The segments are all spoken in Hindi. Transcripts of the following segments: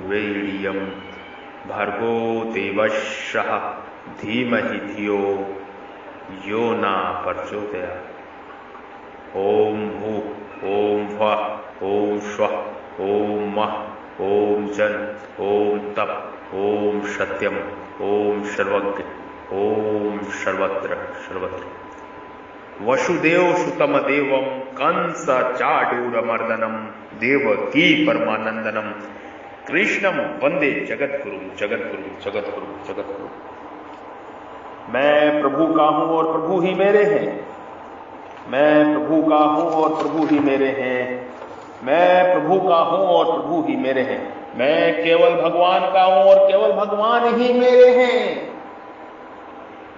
वेड़ीयम भर्गो देवस्य धीमहि धियो यो न प्रचोदयात्। ओम भू ओम भः ओम स्वः ओम मः ओम जन ओम तप ओम सत्यम ओम सर्वज्ञ ओम सर्वत्र सर्वत्र। वसुदेव सुतम देवम कंस चाडूरमर्दनम देवकी परमानंदनम कृष्णम वंदे जगद्गुरु जगद्गुरु जगद्गुरु जगद्गुरु। मैं प्रभु का हूं और प्रभु ही मेरे हैं। मैं प्रभु का हूं और प्रभु ही मेरे हैं। मैं प्रभु का हूं और प्रभु ही मेरे हैं। मैं केवल भगवान का हूं और केवल भगवान ही मेरे हैं।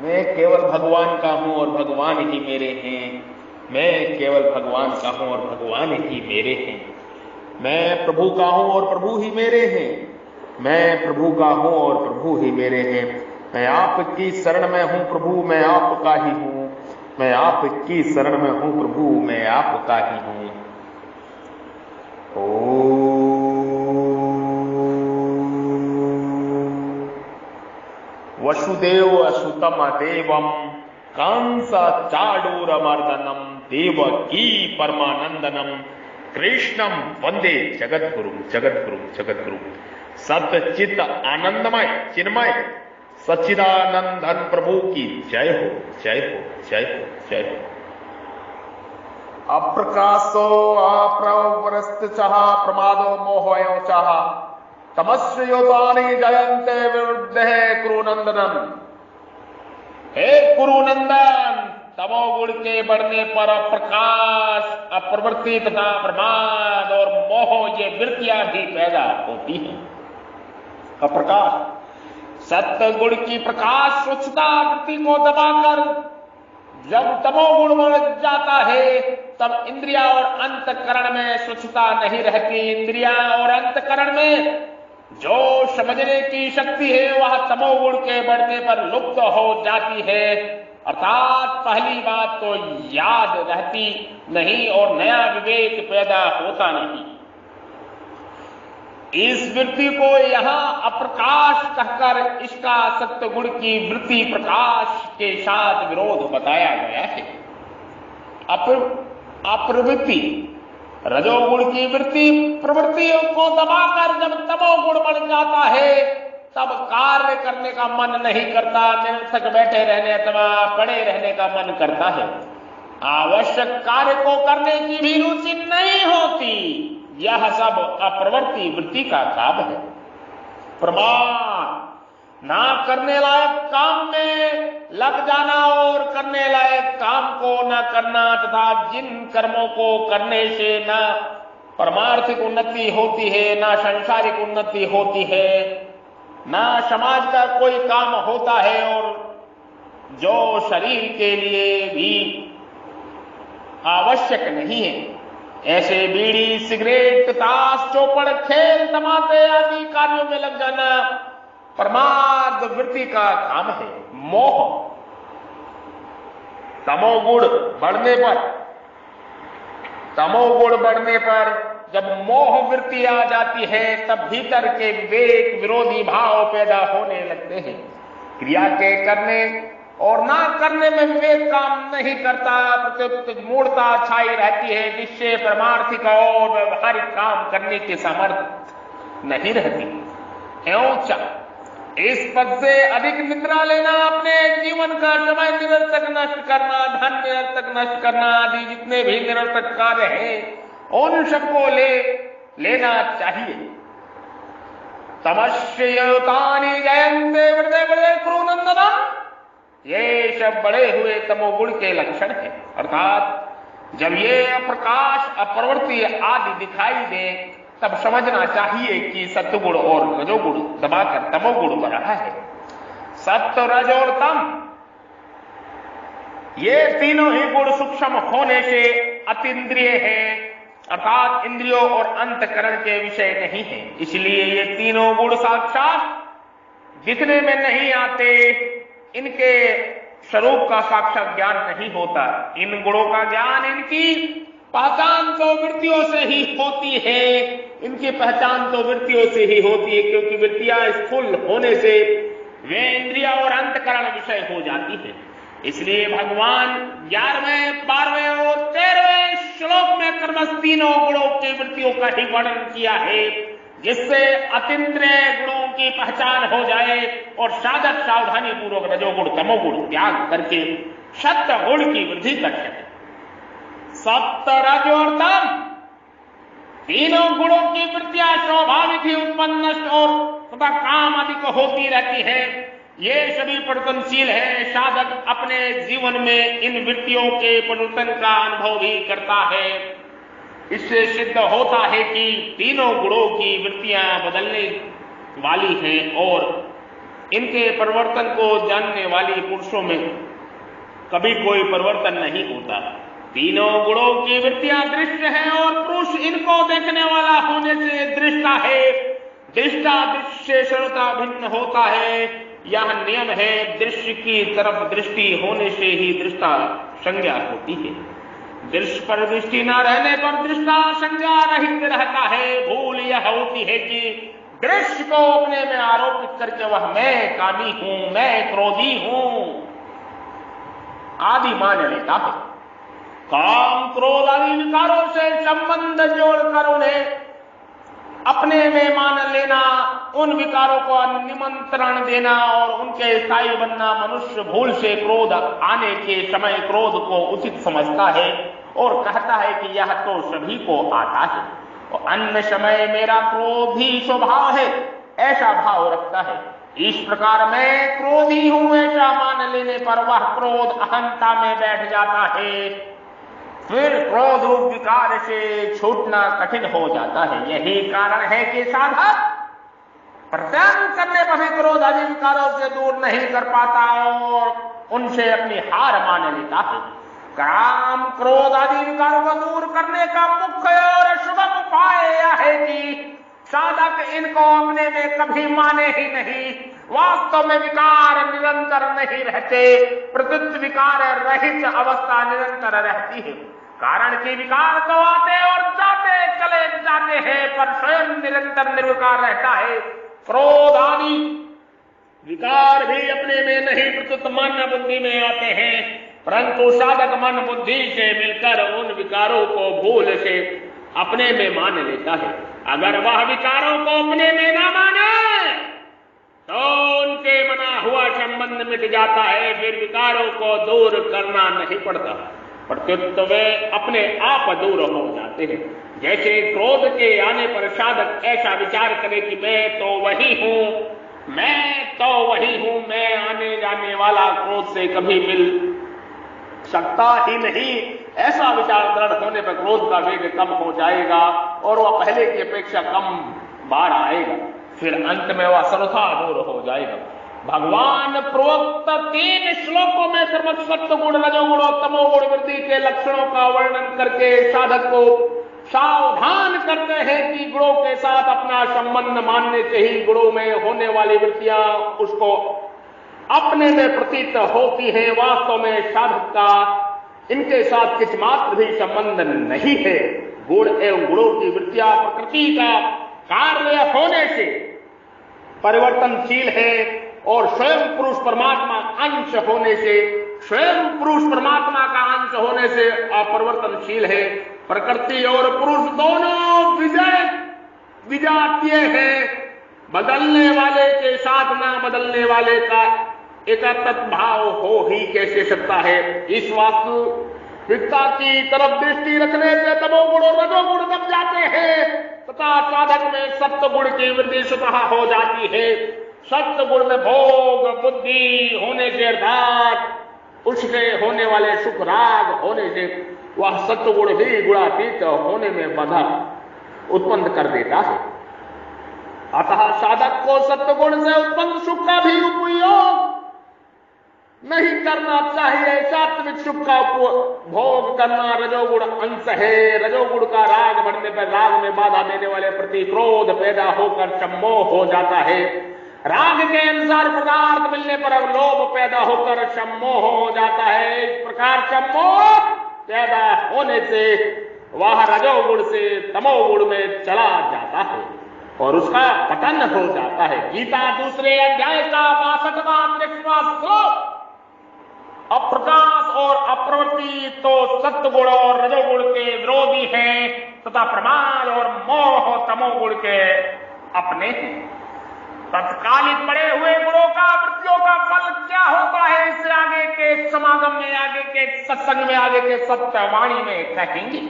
मैं केवल भगवान का हूं और भगवान ही मेरे हैं। मैं केवल भगवान का हूं और भगवान ही मेरे हैं। मैं प्रभु का हूं और प्रभु ही मेरे हैं। मैं प्रभु का हूं और प्रभु ही मेरे हैं। मैं आपकी शरण में हूं प्रभु, मैं आपका ही हूं। मैं आपकी शरण में हूं प्रभु, मैं आपका ही हूं। वसुदेव सुतम देवम कंस चाडूरमर्दनम देवकी परमानंदनम कृष्णम वंदे जगद्गुरु जगद्गुरु जगद्गुरु। सतचित आनंदमय चिन्मय सच्चिदानंदन प्रभु की जय हो जय हो जय हो जय हो। अप्रकाशो अप्रवरस्त चाह प्रमादो मोहयो चाह तमस्य योतानि जयन्ते विरुद्धे कुरुनंदनम। हे कुरुनंदन, तमोगुण के बढ़ने पर अप्रकाश अप्रवृत्ति तथा प्रमाद और मोह ये वृत्तियां भी पैदा होती हैं। अप्रकाश सत्य गुण की प्रकाश स्वच्छता वृत्ति को दबाकर जब तमोगुण बढ़ जाता है तब इंद्रिया और अंतकरण में स्वच्छता नहीं रहती। इंद्रिया और अंतकरण में जो समझने की शक्ति है वह तमोगुण के बढ़ने पर लुप्त हो जाती है। अर्थात पहली बात तो याद रहती नहीं और नया विवेक पैदा होता नहीं। इस वृत्ति को यहाँ अप्रकाश कहकर इसका सत्य गुण की वृत्ति प्रकाश के साथ विरोध बताया गया है। अप्रवृत्ति रजोगुण की वृत्ति प्रवृत्तियों को दबाकर जब तमोगुण बढ़ जाता है तब कार्य करने का मन नहीं करता, निरर्थक बैठे रहने अथवा पड़े रहने का मन करता है। आवश्यक कार्य को करने की भी रुचि नहीं होती। यह सब अप्रवृत्ति वृत्ति का काम है। प्रमाद ना करने लायक काम में लग जाना और करने लायक काम को न करना तथा जिन कर्मों को करने से न परमार्थिक उन्नति होती है, न सांसारिक उन्नति होती है, न समाज का कोई काम होता है और जो शरीर के लिए भी आवश्यक नहीं है, ऐसे बीड़ी सिगरेट ताश चौपड़ खेल तमाशे आदि कार्यों में लग जाना प्रमाद वृत्ति का काम है। मोह तमोगुण बढ़ने पर जब मोह वृत्ति आ जाती है तब भीतर के विवेक विरोधी भाव पैदा होने लगते हैं। क्रिया के करने और ना करने में विवेक काम नहीं करता, प्रत्युत मूढ़ता छाई रहती है जिससे परमार्थिक और व्यवहारिक काम करने की सामर्थ्य नहीं रहती। एवं इस पद से अधिक निद्रा लेना, अपने जीवन का समय निरर्थक नष्ट करना, धन निरर्थक नष्ट करना आदि जितने भी निरर्थक कार्य हैं उन सबको लेना चाहिए। तमस्य योतानि जयन्ते बड़े बड़े कुरुनंदनम, ये सब बड़े हुए तमोगुण के लक्षण है। अर्थात जब ये अप्रकाश अप्रवृत्ति आदि दिखाई दे तब समझना चाहिए कि सत्वगुण और रजोगुण दबाकर तमोगुण बढ़ रहा है। सत्व रज और तम ये तीनों ही गुण सूक्ष्म होने से अतीन्द्रिय है, अर्थात इंद्रियों और अंतकरण के विषय नहीं है। इसलिए ये तीनों गुण साक्षात दिखने में नहीं आते, इनके स्वरूप का साक्षात ज्ञान नहीं होता। इन गुणों का ज्ञान इनकी पहचान तो वृत्तियों से ही होती है, इनकी पहचान तो वृत्तियों से ही होती है, क्योंकि वृत्तियां स्थूल होने से वे इंद्रिया और अंतकरण विषय हो जाती है। इसलिए भगवान 11वें, 12वें और 13वें श्लोक में क्रमश तीनों गुणों की वृत्तियों का ही वर्णन किया है, जिससे अतीन्द्रिय गुणों की पहचान हो जाए और साधक सावधानी पूर्वक रजोगुण तमोगुण त्याग करके सत्य गुण की वृद्धि कर सके। सत्य, रज और तम तीनों गुणों की वृत्तियां स्वाभाविक ही उत्पन्न और तथा काम अधिक होती रहती है। ये सभी परिवर्तनशील है। साधक अपने जीवन में इन वृत्तियों के परिवर्तन का अनुभव भी करता है। इससे सिद्ध होता है कि तीनों गुणों की वृत्तियां बदलने वाली हैं और इनके परिवर्तन को जानने वाली पुरुषों में कभी कोई परिवर्तन नहीं होता। तीनों गुणों की वृत्तियां दृश्य हैं और पुरुष इनको देखने वाला होने से दृष्टा है। दृष्टा दृश्य से सर्वथा भिन्न होता है, यह नियम है। दृश्य की तरफ दृष्टि होने से ही दृष्टा संज्ञा होती है। दृश्य पर दृष्टि न रहने पर दृष्टा संज्ञा रहित रहता है। भूल यह होती है कि दृश्य को अपने में आरोपित करके वह मैं कामी हूं, मैं क्रोधी हूं आदि मान लेता है। काम, क्रोध आदि विकारों से संबंध जोड़कर उन्हें अपने में मान लेना, उन विकारों को निमंत्रण देना और उनके स्थायी बनना मनुष्य भूल से क्रोध आने के समय क्रोध को उचित समझता है और कहता है कि यह तो सभी को आता है और अन्य समय मेरा क्रोधी स्वभाव है, ऐसा भाव रखता है। इस प्रकार मैं क्रोधी हूं ऐसा मान लेने पर वह क्रोध अहंता में बैठ जाता है। फिर क्रोध रूप विकार से छूटना कठिन हो जाता है। यही कारण है कि साधक प्रत्यान करने पर भी क्रोध आदि विकारों से दूर नहीं कर पाता और उनसे अपनी हार मान लेता है। काम, क्रोध आदि विकारों को दूर करने का मुख्य और सुगम उपाय यह है कि साधक इनको अपने में कभी माने ही नहीं। वास्तव में विकार निरंतर नहीं रहते, प्रकृति विकार रहित अवस्था निरंतर रहती है। कारण कि विकार तो आते और जाते चले जाते हैं, पर स्वयं निरंतर निर्विकार रहता है। क्रोध आदि विकार भी अपने में नहीं प्रकृत मन बुद्धि में आते हैं, परंतु साधक मन बुद्धि से मिलकर उन विकारों को भूल से अपने में मान लेता है। अगर वह विकारों को अपने में ना माने तो उनके मना हुआ संबंध मिट जाता है, फिर विकारों को दूर करना नहीं पड़ता, प्रत्युत वे अपने आप दूर हो जाते हैं। जैसे क्रोध के आने पर साधक ऐसा विचार करे कि मैं तो वही हूं, मैं तो वही हूं, मैं आने जाने वाला क्रोध से कभी मिल सकता ही नहीं, ऐसा विचार दृढ़ होने पर क्रोध का वेग कम हो जाएगा और वह पहले की अपेक्षा कम बार आएगा, फिर अंत में वह सर्वथा दूर हो जाएगा। भगवान प्रोक्त 3 श्लोकों में क्रमश सत्वगुण, रजोगुण और तमोगुण वृद्धि के लक्षणों का वर्णन करके साधक को सावधान करते हैं कि गुणों के साथ अपना संबंध मानने से ही गुणों में होने वाली वृत्तियां उसको अपने में प्रतीत होती है। वास्तव में साधक का इनके साथ किस मात्र भी संबंध नहीं है। गुण एवं गुणों की वृत्तियां प्रकृति का कार्य होने से परिवर्तनशील है और स्वयं पुरुष परमात्मा अंश होने से, स्वयं पुरुष परमात्मा का अंश होने से अपरिवर्तनशील है। प्रकृति और पुरुष दोनों विजातीय है। बदलने वाले के साथ ना बदलने वाले का एकात्म भाव हो ही कैसे सकता है। इस वास्तविकता की तरफ दृष्टि रखने से तमोगुण और रजोगुण दब जाते हैं तथा साधक में सत्वगुण की वृद्धि स्वतः हो जाती है। सत्वगुण में भोग बुद्धि होने से अर्थात उससे होने वाले सुख राग होने से वह सत्वगुण भी गुणातीत होने में बाधा उत्पन्न कर देता है। अतः साधक को सत्वगुण से उत्पन्न सुख का भी उपयोग नहीं करना चाहिए। सात्विक सुख का भोग करना रजोगुण अंश है। रजोगुण का राग बढ़ने पर राग में बाधा देने वाले प्रति क्रोध पैदा होकर सम्मोह हो जाता है। राग के अनुसार पदार्थ मिलने पर लोभ पैदा होकर सम्मोह हो जाता है। इस प्रकार सम्मोह पैदा होने से वह रजोगुण से तमोगुण में चला जाता है और उसका पतन हो जाता है। गीता दूसरे अध्याय का 62वां श्लोक। अप्रकाश और अप्रवृत्ति तो सत्वगुण और रजोगुण के विरोधी हैं तथा प्रमाद और मोह तमोगुण के अपने हैं। तत्कालिक पड़े हुए गुणों का वृत्तियों का फल क्या होता है, इससे आगे के समागम में, आगे के सत्संग में, आगे के सत्यवाणी में कहेंगे।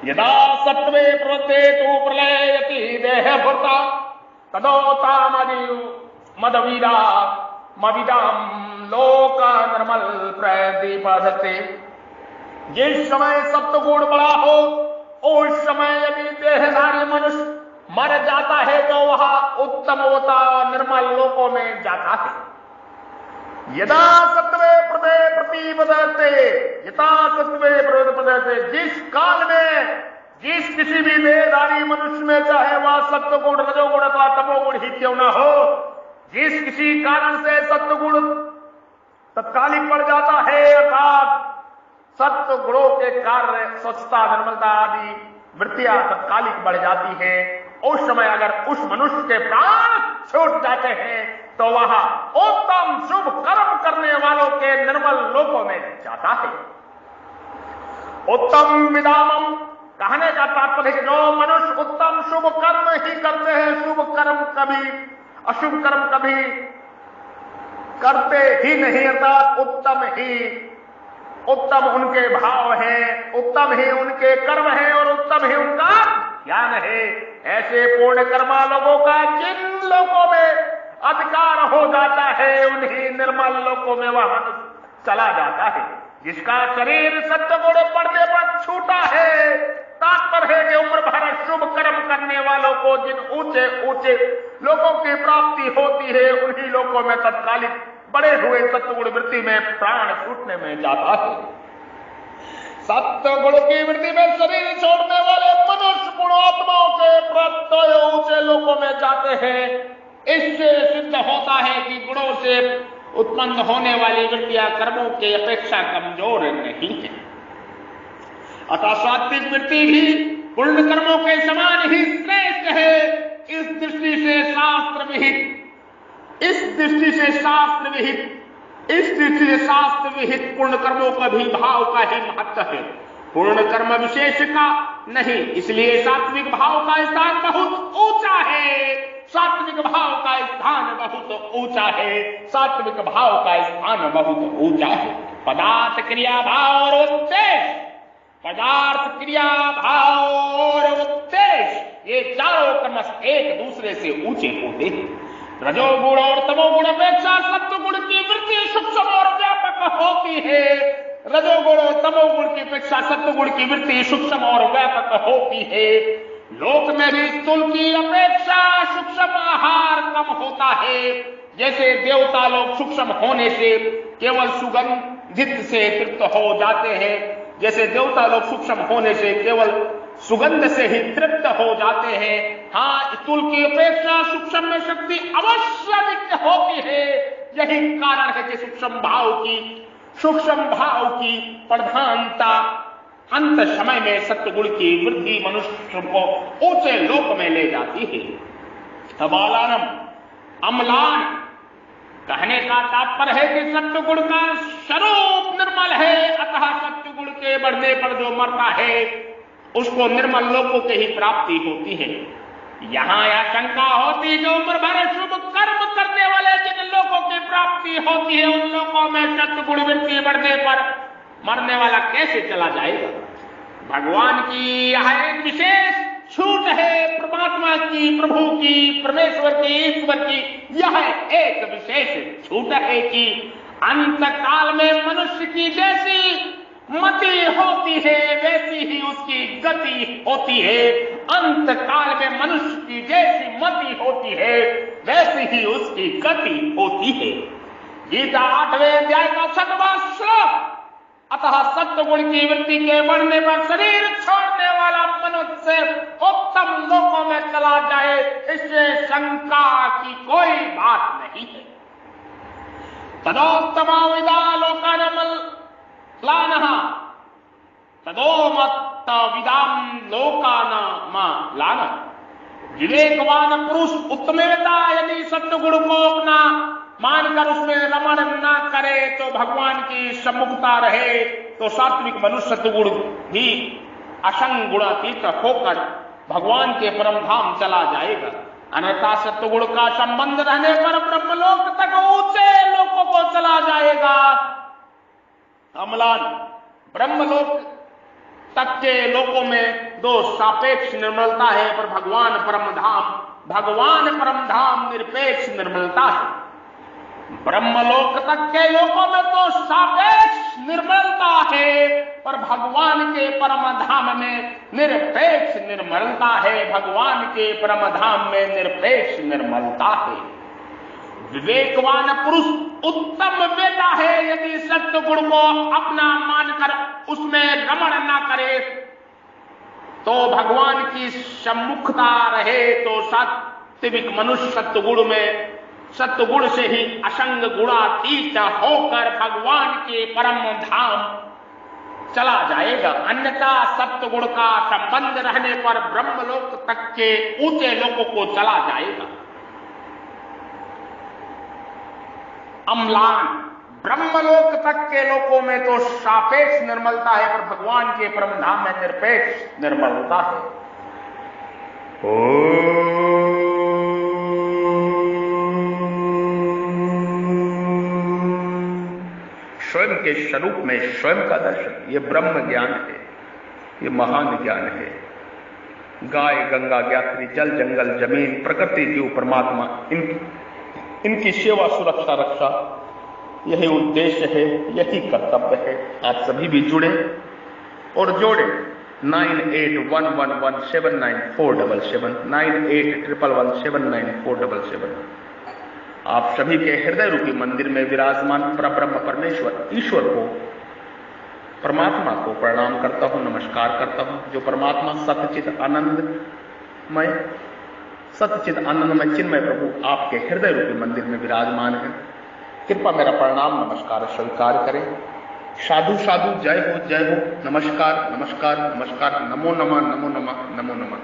यदा सत्वे प्रवर्तेतु प्रलयति देहभूता तदोतामदि मदवीरा मविदाम लोक निर्मल प्रदीपधते। जिस समय सत्वगुण बड़ा हो उस समय यदि देहधारी मनुष्य मर जाता है तो वह उत्तमोता निर्मल लोकों में जाता है। यदा सत्वे प्रतिपदते यथा सत्वे प्रतिपदते। जिस काल में जिस किसी भी देहधारी मनुष्य में, चाहे वह सत्वगुण रजोगुण अथवा तमोगुण ही क्यों न हो, जिस किसी कारण से सत्वगुण तत्कालिक बढ़ जाता है अर्थात सत्व गुणों के कार्य स्वच्छता निर्मलता आदि वृत्तियां तत्कालिक बढ़ जाती है, उस समय अगर उस मनुष्य के प्राण छूट जाते हैं तो वह उत्तम शुभ कर्म करने वालों के निर्मल लोकों में जाता है। उत्तम विदामम कहने का तात्पर्य है जो मनुष्य उत्तम शुभ कर्म ही करते हैं, शुभ कर्म कभी अशुभ कर्म कभी करते ही नहीं, अर्थात उत्तम उनके भाव हैं, उत्तम ही उनके कर्म हैं और उत्तम ही उनका ज्ञान है। ऐसे पूर्ण कर्मा लोगों का जिन लोगों में अधिकार हो जाता है उन्हीं निर्मल लोकों में वह मनुष्य चला जाता है। जिसका शरीर सत्वगुण पड़ने पर छूटा है, तात्पर्य है कि उम्र भर शुभ कर्म करने वालों को जिन ऊंचे ऊंचे लोगों की प्राप्ति होती है उन्हीं लोकों में तत्कालिक बड़े हुए सत्वगुण वृत्ति में प्राण छूटने में जाता है। सत्वगुण की वृत्ति में शरीर छोड़ने वाले मनुष्य गुणात्माओं के प्रत्यय ऊंचे लोकों में जाते हैं। इससे सिद्ध होता है कि गुणों से उत्पन्न होने वाली वृत्तियां कर्मों की अपेक्षा कमजोर नहीं है। अतः सात्विक वृत्ति भी पुण्य कर्मों के समान ही श्रेष्ठ है। इस दृष्टि से शास्त्र विहित पुण्य कर्मों का भी भाव का ही महत्व है, पूर्ण कर्म विशेष का नहीं। इसलिए सात्विक भाव का स्थान बहुत ऊंचा है, सात्विक भाव का स्थान बहुत ऊंचा है, सात्विक भाव का स्थान बहुत ऊंचा है। पदार्थ क्रिया भाव और उद्देश्य, पदार्थ क्रिया भाव और उद्देश्य ये चारों क्रमश एक दूसरे से ऊंचे होते हैं। रजोगुण और तमोगुण अपेक्षा सत्वगुण की वृत्ति सूक्ष्म और व्यापक होती है। रजोगुण और तमोगुण की अपेक्षा सत्वगुण की वृत्ति सूक्ष्म और व्यापक होती है। लोक में भी स्थूल की अपेक्षा सूक्ष्म आहार कम होता है। जैसे देवता लोग सूक्ष्म होने से केवल सुगंधित से तृप्त हो जाते हैं, जैसे देवता लोग सूक्ष्म होने से केवल सुगंध से ही तृप्त हो जाते हैं। हाँ, स्थूल की अपेक्षा सूक्ष्म में शक्ति अवश्य अधिक होती है। यही कारण है कि सूक्ष्म भाव की प्रधानता अंत समय में सत्वगुण की वृद्धि मनुष्य को ऊंचे लोक में ले जाती है। अबालानम अम्लान कहने का तात्पर्य है कि सत्वगुण का स्वरूप निर्मल है, अतः सत्वगुण के बढ़ने पर जो मरता है उसको निर्मल लोकों की ही प्राप्ति होती है। यहाँ यह शंका होती जो उम्र भर शुभ कर्म करने वाले जिन लोगों की प्राप्ति होती है उन लोगों में सत्वगुण वृत्ति बढ़ने पर मरने वाला कैसे चला जाएगा। भगवान की यह एक विशेष छूट है, परमात्मा की, प्रभु की, परमेश्वर की, ईश्वर की यह एक विशेष छूट है कि अंत काल में मनुष्य की जैसी मति होती है वैसी ही उसकी गति होती है। अंत काल में मनुष्य की जैसी मति होती है वैसी ही उसकी गति होती है। गीता 8वें अध्याय का 6वां श्लोक। अतः सत्वगुण की वृत्ति के बढ़ने पर शरीर छोड़ने करने वाला मनुष्य उत्तम लोकों में चला जाए, इससे शंका की कोई बात नहीं है। तदोत्तमा विदा लोकानामलानः तदोमत्त विदाम लोकानामलानः। विवेकवान पुरुष उत्तमेता यदि सत्वगुण को अपना मानकर उसमें रमण न करे तो भगवान की सम्मुखता रहे, तो सात्विक मनुष्य सत्वगुण भी असंग गुणातीत होकर भगवान के परम धाम चला जाएगा। अन्यथा सत्वगुण का संबंध रहने पर ब्रह्मलोक तक ऊंचे लोकों को चला जाएगा। अम्लान ब्रह्मलोक तक के लोकों में दो सापेक्ष निर्मलता है, पर भगवान परम धाम निरपेक्ष निर्मलता है। ब्रह्मलोक तक के लोकों में तो सापेक्ष निर्मलता है, पर भगवान के परम धाम में निरपेक्ष निर्मलता है। भगवान के परम धाम में निरपेक्ष निर्मलता है। विवेकवान पुरुष उत्तम वेता है, यदि सत्य गुण को अपना मानकर उसमें रमण न करे तो भगवान की सम्मुखता रहे, तो सात्विक मनुष्य सत्वगुण से ही असंग गुणातीत होकर भगवान के परम धाम चला जाएगा। अन्यथा सत्वगुण का संबंध रहने पर ब्रह्मलोक तक के ऊंचे लोकों को चला जाएगा। अम्लान ब्रह्मलोक तक के लोकों में तो सापेक्ष निर्मलता है, पर भगवान के परम धाम में निरपेक्ष निर्मलता है। स्वयं के स्वरूप में स्वयं का दर्शन, ये ब्रह्म ज्ञान है, ये महान ज्ञान है। गाय गंगा ज्ञात्री, जल जंगल जमीन प्रकृति जीव परमात्मा, इनकी सेवा सुरक्षा रक्षा यही उद्देश्य है, यही कर्तव्य है। आप सभी भी जुड़े और जोड़े 9811179477 9811179477। आप सभी के हृदय रूपी मंदिर में विराजमान परब्रह्म परमेश्वर ईश्वर को, परमात्मा को प्रणाम करता हूं, नमस्कार करता हूं। जो परमात्मा सच्चित आनंदमय चिन्मय प्रभु आपके हृदय रूपी मंदिर में विराजमान है, कृपा मेरा प्रणाम नमस्कार स्वीकार करें। साधु साधु, जय हो नमस्कार नमस्कार नमस्कार, नमो नमः नमो नमः नमो नमः।